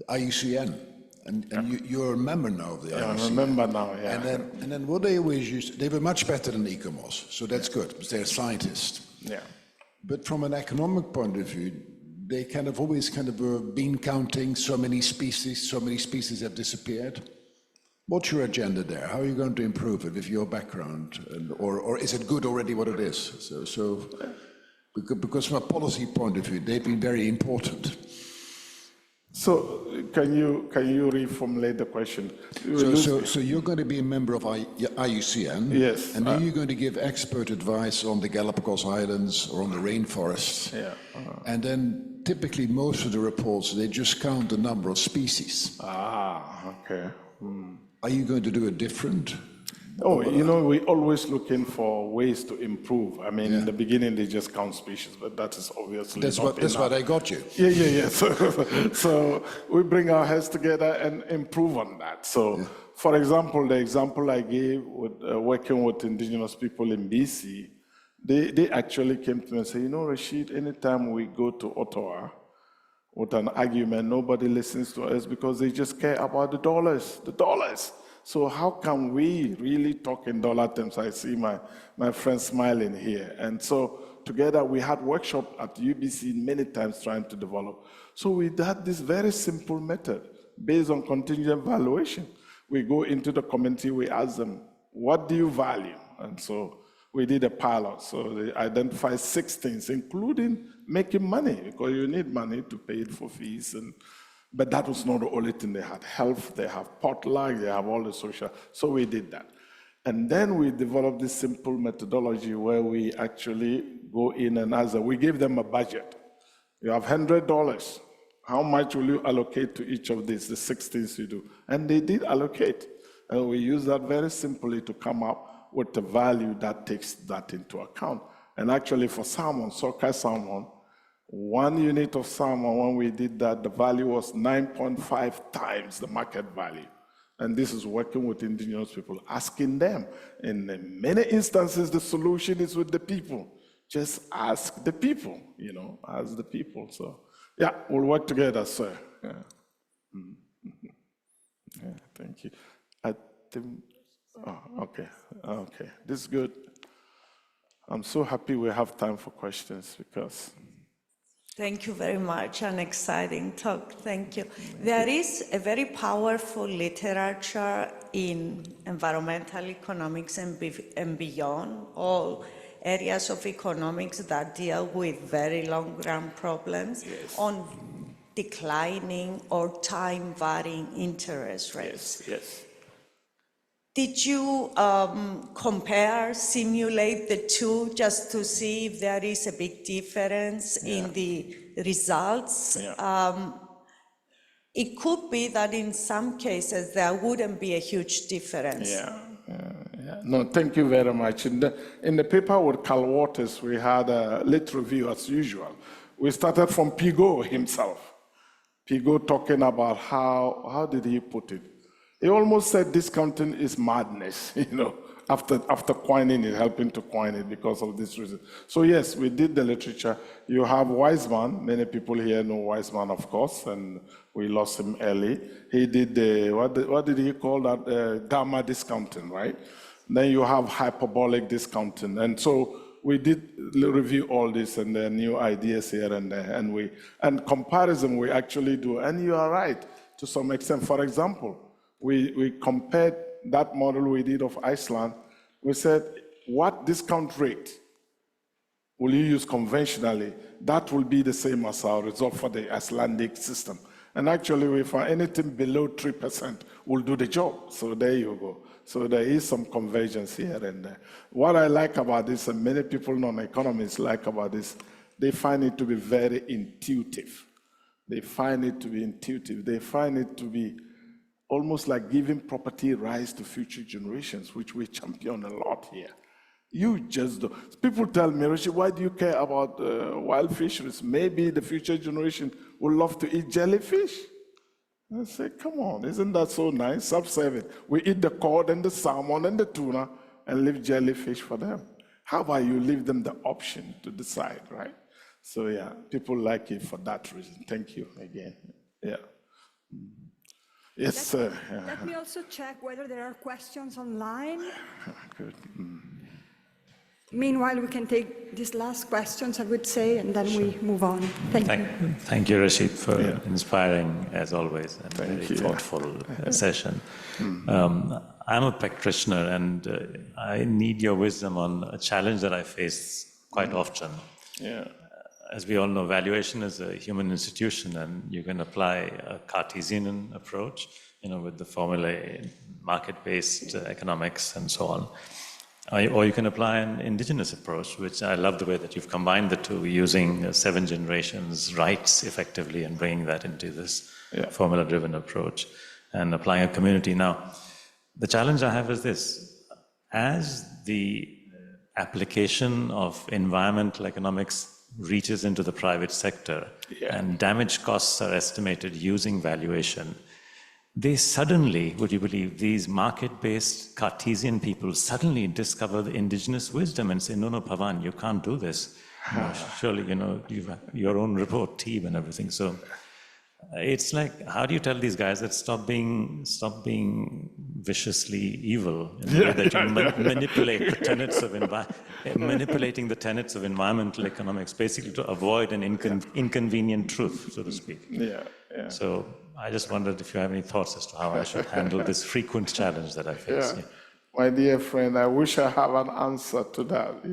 IUCN, and you're a member now of the IUCN. I remember now, yeah. And then what they always used, they were much better than ICOMOS, so that's good, because they're scientists. Yeah. But from an economic point of view, they always were bean counting, so many species have disappeared. What's your agenda there? How are you going to improve it with your background? Or is it good already what it is? So because from a policy point of view, they've been very important. So can you reformulate the question? So you're going to be a member of IUCN, yes, and then you're going to give expert advice on the Galapagos Islands or on the rainforests. Yeah. And then typically most of the reports, they just count the number of species. Okay. Are you going to do it different? Oh, we're always looking for ways to improve. I mean, in the beginning, they just count species, but that is obviously that's what I got you. Yeah. So we bring our heads together and improve on that. So, for example, the example I gave with working with Indigenous people in BC, they actually came to me and said, Rashid, anytime we go to Ottawa with an argument, nobody listens to us because they just care about the dollars. So how can we really talk in dollar terms? I see my friend smiling here. And so together we had workshop at UBC many times trying to develop. So we had this very simple method based on contingent valuation. We go into the community, we ask them, what do you value? And so we did a pilot. So they identified 6 things, including making money, because you need money to pay it for fees. But that was not the only thing. They had health, they have potluck, they have all the social. So we did that. And then we developed this simple methodology where we actually go in and ask them, we give them a budget. You have $100. How much will you allocate to each of these, the 6 things you do? And they did allocate. And we use that very simply to come up with the value that takes that into account. And actually for salmon, sockeye salmon, 1 unit of salmon, when we did that, the value was 9.5 times the market value. And this is working with Indigenous people, asking them. In many instances, the solution is with the people. Just ask the people, ask the people. So, yeah, we'll work together, sir. Yeah, yeah, thank you. Okay, this is good. I'm so happy we have time for questions because... Thank you very much, an exciting talk, thank you. There is a very powerful literature in environmental economics and beyond, all areas of economics that deal with very long-run problems on declining or time-varying interest rates. Yes. Did you compare, simulate the two just to see if there is a big difference in the results? It could be that in some cases there wouldn't be a huge difference. Yeah. No, thank you very much. In the paper with Carl Waters, we had a lit review as usual. We started from Pigot himself. Pigot talking about how did he put it? He almost said discounting is madness, after coining it, helping to coin it because of this reason. So yes, we did the literature. You have Weizmann. Many people here know Weizmann, of course, and we lost him early. He did the, what did he call that? Gamma discounting, right? Then you have hyperbolic discounting. And so we did review all this and the new ideas here and there, and comparison we actually do. And you are right to some extent. For example, we compared that model we did of Iceland. We said, what discount rate will you use conventionally? That will be the same as our result for the Icelandic system. And actually, we found anything below 3% will do the job. So there you go. So there is some convergence here and there. What I like about this, and many people, non-economists, like about this, they find it to be very intuitive. They find it to be intuitive. They find it to be almost like giving property rights to future generations, which we champion a lot here. You just do. People tell me, Rashid, why do you care about wild fisheries? Maybe the future generation would love to eat jellyfish. I say, come on, isn't that so nice? Self-serving. We eat the cod and the salmon and the tuna and leave jellyfish for them. How about you leave them the option to decide, right? So yeah, people like it for that reason. Thank you again. Yeah. Yes, sir. Let me also check whether there are questions online. Good. Meanwhile, we can take these last questions, I would say, and then we move on. Thank you. Thank you, Rashid, for inspiring, as always, and very thoughtful session. I'm a practitioner, and I need your wisdom on a challenge that I face quite often. Yeah. As we all know, valuation is a human institution, and you can apply a Cartesian approach, with the formulae, market-based economics, and so on. Or you can apply an indigenous approach, which I love the way that you've combined the two, using 7 generations' rights effectively and bringing that into this formula-driven approach and applying a community. Now, the challenge I have is this. As the application of environmental economics reaches into the private sector and damage costs are estimated using valuation, they suddenly, would you believe, these market-based Cartesian people suddenly discover the indigenous wisdom and say, no, Pavan, you can't do this. Surely, you've got your own report team and everything. So it's like, how do you tell these guys that stop being viciously evil in the way that you manipulate the tenets of manipulating the tenets of environmental economics, basically to avoid an inconvenient truth, so to speak. Yeah. So I just wondered if you have any thoughts as to how I should handle this frequent challenge that I face. Yeah. My dear friend, I wish I have an answer to that,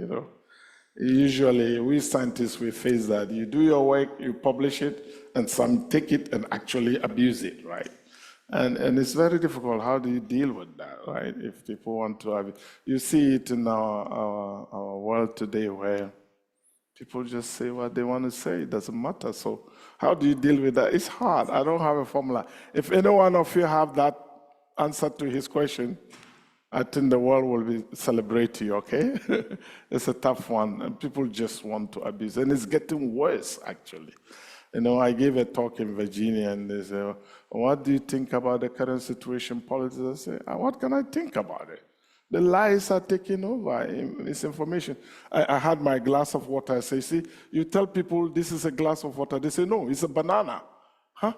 Usually, we scientists, we face that. You do your work, you publish it, and some take it and actually abuse it, right? And it's very difficult. How do you deal with that, right? If people want to have it. You see it in our world today where people just say what they want to say. It doesn't matter. So how do you deal with that? It's hard. I don't have a formula. If any one of you have that answer to his question, I think the world will be celebrating you, okay? It's a tough one, and people just want to abuse. And it's getting worse, actually. I gave a talk in Virginia, and they say, what do you think about the current situation, politics? I say, what can I think about it? The lies are taking over, misinformation. I had my glass of water. I say, see, you tell people this is a glass of water. They say, no, it's a banana. Huh?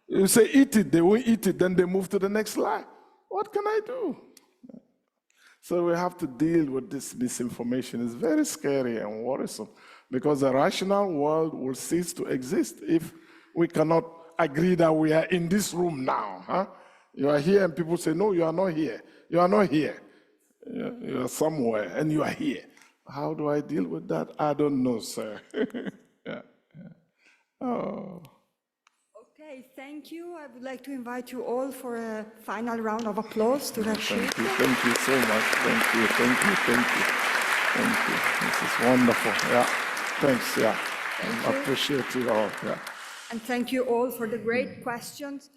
You say, eat it. They won't eat it. Then they move to the next lie. What can I do? So we have to deal with this misinformation. It's very scary and worrisome because the rational world will cease to exist if we cannot agree that we are in this room now. Huh? You are here and people say, no, you are not here. You are not here. You are somewhere and you are here. How do I deal with that? I don't know, sir. Oh. Okay, thank you. I would like to invite you all for a final round of applause to Rashid. Thank you so much. Thank you. This is wonderful. Yeah, thanks. Yeah, I appreciate you all. Yeah, and thank you all for the great questions.